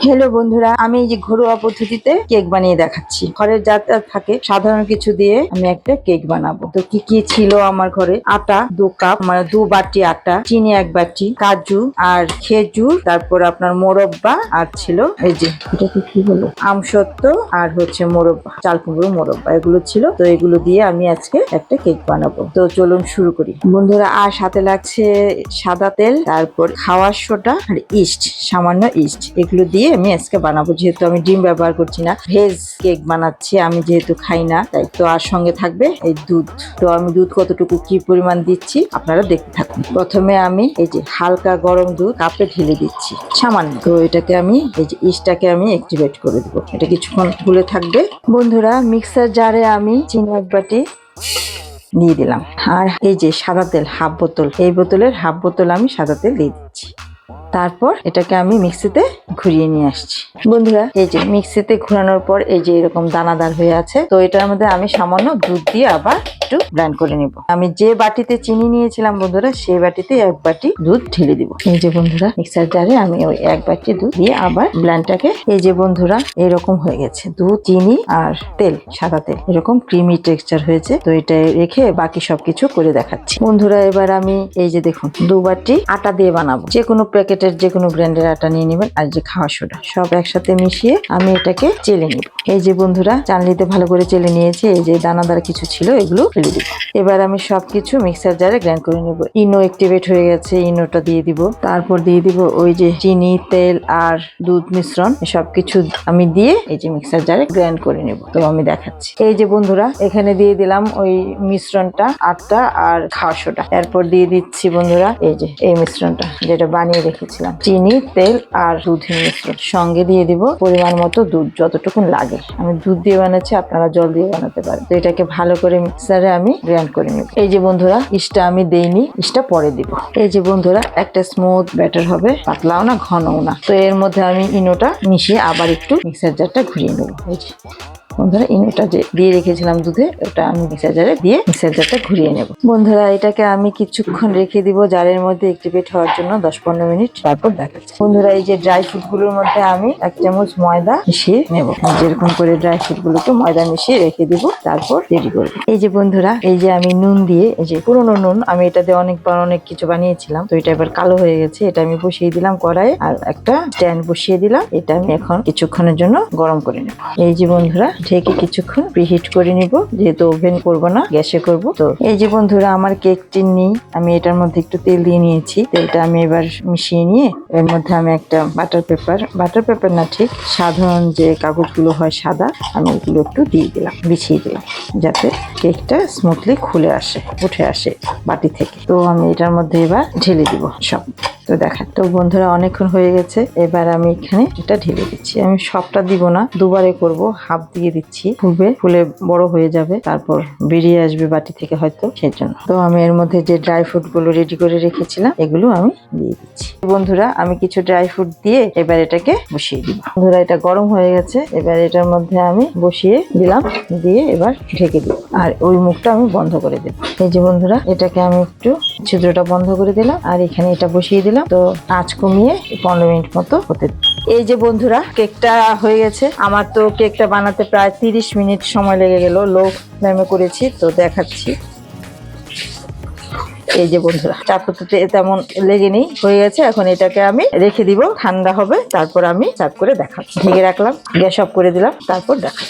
Hello বন্ধুরা, আমি এই যে ঘরোয়া পদ্ধতিতে কেক বানিয়ে দেখাচ্ছি। ঘরের যা যা থাকে সাধারণ কিছু দিয়ে আমি একটা কেক বানাবো। তো কি কি ছিল আমার ঘরে? আটা 2 কাপ, মানে 2 বাটি আটা, চিনি 1 বাটি, কাজু আর খেজুর, তারপর আপনার মোরব্বা, আর ছিল এই যে এটাকে কি বলে, আমসত্ত্ব, আর হচ্ছে মোরব্বা, চাল কুমড়ো মোরব্বা, এগুলো ছিল। তো এগুলো দিয়ে আমি আজকে একটা কেক বানাবো। তো চলুন শুরু করি বন্ধুরা। আর সাথে লাগছে সাদা তেল, তারপর খাওয়ার সোডা আর ইস্ট, সামান্য ইস্ট। এগুলো দিয়ে আমি আজকে বানাবো। যেহেতু আমি ডিম ব্যবহার করছি না, ভেজ কেক বানাচ্ছি, আমি যেহেতু খাই না তাই। তো আর সঙ্গে থাকবে এই দুধ। তো আমি দুধ কতটুকু কি পরিমাণ দিচ্ছি আপনারা দেখতে থাকুন। প্রথমে আমি এই যে হালকা গরম দুধ কাপে ঢেলে দিচ্ছি সামান্য। তো এটাকে আমি এই যে ইস্টটাকে আমি অ্যাক্টিভেট করে দেবো। এটা কিছুক্ষণ ফুলে থাকবে বন্ধুরা। মিক্সার জারে আমি চিনি 1 বাটি দিয়ে দিলাম। আর এই যে সাদা তেল হাফ বোতল, এই বোতলের হাফ বোতল আমি সাদা তেল দিয়ে দিচ্ছি। তারপর এটাকে আমি মিক্সিতে ঘুরিয়ে নিয়ে আসছি বন্ধুরা। এই যে মিক্সিতে ঘোরানোর পর এই যে এরকম দানাদার হয়ে আছে। তো এটার মধ্যে আমি সামান্য দুধ দিয়ে আবার একটু ব্লেন্ড করে নিব। আমি যে বাটিতে চিনি নিয়েছিলাম বন্ধুরা, সেই বাটিতে 1 বাটি দুধ ঢেলে দিব। এই যে বন্ধুরা, মিক্সার জারে আমি ওই 1 বাটি দুধ দিয়ে আবার ব্লেন্ডটাকে, এই যে বন্ধুরা এরকম হয়ে গেছে। দুধ, চিনি আর তেল, সাদা তেল, এরকম ক্রিমি টেক্সচার হয়েছে। তো এটা রেখে বাকি সবকিছু করে দেখাচ্ছি বন্ধুরা। এবার আমি এই যে দেখুন 2 বাটি আটা দিয়ে বানাবো। যে কোনো প্যাকেটের যে কোনো ব্র্যান্ডের আটা নিয়ে নেবেন। আর যে খাওয়া সোডা, সব একসাথে মিশিয়ে আমি এটাকে চেলে নিব। এই যে বন্ধুরা চালনিতে ভালো করে চেলে নিয়েছি। এই যে দানাদার কিছু ছিল এগুলো ফেলে দিব। এবার আমি সবকিছু মিক্সার জারে গ্রাইন্ড করে নেব। ইনো অ্যাক্টিভেট হয়ে গেছে, ইনোটা দিয়ে দিব। তারপর দিয়ে দিব ওই যে চিনি, তেল আর দুধ মিশ্রণ, সবকিছু আমি দিয়ে এই যে মিক্সার জারে গ্রাইন্ড করে নেব। তো আমি দেখাচ্ছি। এই যে বন্ধুরা এখানে দিয়ে দিলাম ওই মিশ্রণটা, আটা আর খাওয়া সোডা। এরপর দিয়ে দিচ্ছি বন্ধুরা এই যে এই মিশ্রণটা যেটা বানিয়ে রেখেছিলাম, চিনি, তেল আর দুধের মিশ্রণ। সঙ্গে দিয়ে দিব পরিমাণ মতো দুধ, যতটুকুন লাগে। আমি দুধ দিয়ে বানাচ্ছি, আপনারা জল দিয়ে বানাতে পারেন। তো এটাকে ভালো করে মিক্সারে আমি গ্রাইন্ড করে নিব। এই যে বন্ধুরা ইস্টটা আমি দেইনি, ইস্টটা পরে দিব। এই যে বন্ধুরা একটা স্মুথ ব্যাটার হবে, পাতলাও না ঘনও না। তো এর মধ্যে আমি ইনোটা মিশিয়ে আবার একটু মিক্সার জারটা ঘুরিয়ে নেব। এই যে বন্ধুরা ইনোটা যে দিয়ে রেখেছিলাম দুধে, ওটা আমি মিক্সার জারে দিয়ে মিক্সার জারটা ঘুরিয়ে নেব বন্ধুরা। এটাকে আমি কিছুক্ষণ রেখে দিব জারের মধ্যে অ্যাক্টিভেট হওয়ার জন্য, 10-15 মিনিট। তারপর দেখাচ্ছি বন্ধুরা। এই যে ড্রাই ফ্রুট গুলোর মধ্যে আমি 1 চামচ ময়দা মিশিয়ে নেব। যেরকম করে ড্রাই ফ্রুট গুলোকে ময়দা মিশিয়ে রেখে দিব, তারপর রেডি করব। এই যে বন্ধুরা এই যে আমি নুন দিয়ে, এই যে পুরোনো নুন, আমি এটা দিয়ে অনেকবার অনেক কিছু বানিয়েছিলাম। তো এটা এবার কালো হয়ে গেছে। এটা আমি বসিয়ে দিলাম কড়াইয়ে, আর একটা স্ট্যান্ড বসিয়ে দিলাম। এটা আমি এখন কিছুক্ষণের জন্য গরম করে নেব। এই যে বন্ধুরা ঢেকে কিছুক্ষণ প্রিহিট করে নিব, যেহেতু ওভেন করব না, গ্যাসে করব। তো এই যে বন্ধুরা আমার কেক টিন নিই, আমি এটার মধ্যে একটু তেল দিয়ে নিয়েছি। তেলটা আমি এবার মিশিয়ে নিয়ে এর মধ্যে আমি একটা বাটার পেপার না, ঠিক সাধারণ যে কাগজগুলো হয় সাদা, আমি ওগুলো একটু দিয়ে দিলাম, বিছিয়ে দিলাম, যাতে কেকটা স্মুথলি খুলে আসে, উঠে আসে বাটি থেকে। তো আমি এটার মধ্যে এবার ঢেলে দিব সব। তো দেখেন তো বন্ধুরা অনেকক্ষণ হয়ে গেছে। এবার আমি এখানে এটা ঢেলে দিচ্ছি। আমি সবটা দিব না, দুবারে করব। হাফ দিয়ে দিচ্ছি, ফুলে বড় হয়ে যাবে, তারপর বেরিয়ে আসবে বাটি থেকে হয়তো, সেই জন্য। তো আমি এর মধ্যে যে ড্রাই ফ্রুট গুলো রেডি করে রেখেছিলাম এগুলো আমি দিয়ে দিচ্ছি বন্ধুরা। আমি কিছু ড্রাই ফ্রুট দিয়ে এবার এটাকে বসিয়ে দিব বন্ধুরা। এটা গরম হয়ে গেছে। এবার এটার মধ্যে আমি বসিয়ে দিলাম, দিয়ে এবার ঢেকে দিব। আর ওই মুখটা আমি বন্ধ করে দেব। এই যে বন্ধুরা এটাকে আমি একটু ছিদ্রটা বন্ধ করে দিলাম, আর এখানে এটা বসিয়ে দিলাম। তো আঁচ কমিয়ে 15 মিনিট মতো হতে দিই। এই যে বন্ধুরা কেকটা হয়ে গেছে। আমার তো কেকটা বানাতে প্রায় 30 মিনিট সময় লেগে গেল, লো ফ্লেমে করেছি। তো দেখাচ্ছি। এই যে বন্ধুরা চাপ করতে তেমন লেগেনি, হয়ে গেছে। এখন এটাকে আমি রেখে দিব, ঠান্ডা হবে, তারপর আমি সার্ভ করে দেখাচ্ছি। ঢেকে রাখলাম, গ্যাস অফ করে দিলাম, তারপর দেখা।